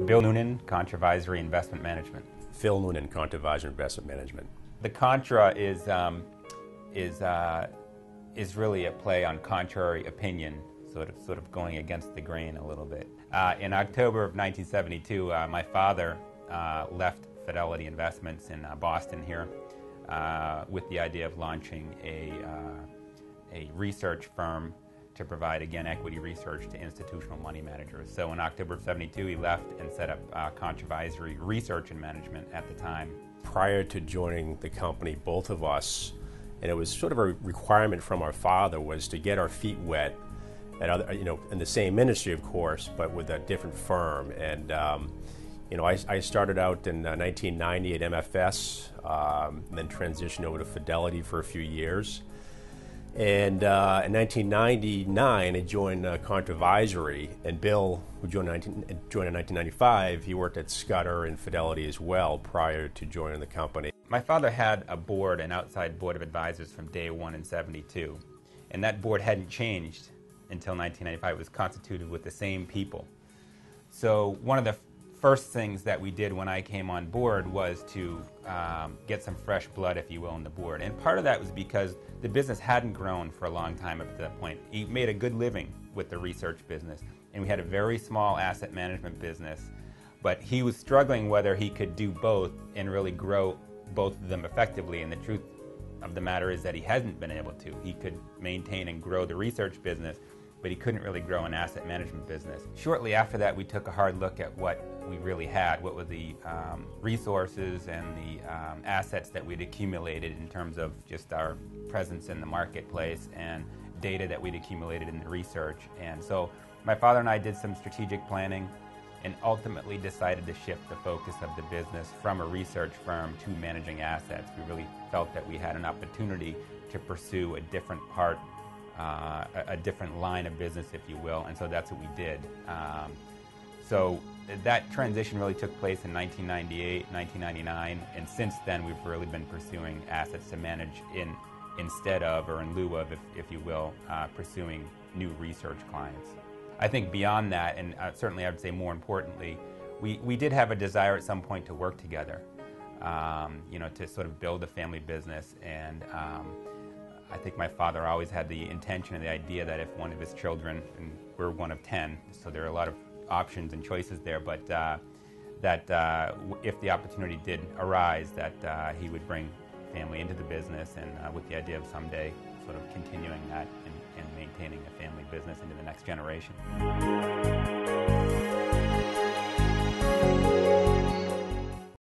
Bill Noonan, Contavisory Investment Management. Phil Noonan, Contavisory Investment Management. The contra is really a play on contrary opinion, sort of going against the grain a little bit. In October of 1972, my father left Fidelity Investments in Boston here with the idea of launching a research firm to provide, again, equity research to institutional money managers. So in October of 72, he left and set up Contavisory Research and Management at the time. Prior to joining the company, both of us, and it was sort of a requirement from our father, was to get our feet wet at other, in the same industry, of course, but with a different firm. And I started out in 1990 at MFS, then transitioned over to Fidelity for a few years. And in 1999, I joined Contavisory, and Bill, who joined in 1995, he worked at Scudder and Fidelity as well prior to joining the company. My father had a board, an outside board of advisors from day one in 72, and that board hadn't changed until 1995. It was constituted with the same people. So one of the first things that we did when I came on board was to get some fresh blood, if you will, on the board. And part of that was because the business hadn't grown for a long time up to that point. He made a good living with the research business, and we had a very small asset management business. But he was struggling whether he could do both and really grow both of them effectively. And the truth of the matter is that he hasn't been able to. He could maintain and grow the research business, but he couldn't really grow an asset management business. Shortly after that, we took a hard look at what we really had, what were the resources and the assets that we'd accumulated in terms of just our presence in the marketplace and data that we'd accumulated in the research. And so my father and I did some strategic planning and ultimately decided to shift the focus of the business from a research firm to managing assets. We really felt that we had an opportunity to pursue a different part, a different line of business, if you will, and so that's what we did. So that transition really took place in 1998, 1999, and since then we've really been pursuing assets to manage instead of, or in lieu of, if you will, pursuing new research clients. I think beyond that, and certainly I would say more importantly, we did have a desire at some point to work together, to sort of build a family business. And I think my father always had the intention and the idea that if one of his children, and we're one of 10, so there are a lot of options and choices there, but that if the opportunity did arise, that he would bring family into the business, and with the idea of someday sort of continuing that and maintaining a family business into the next generation.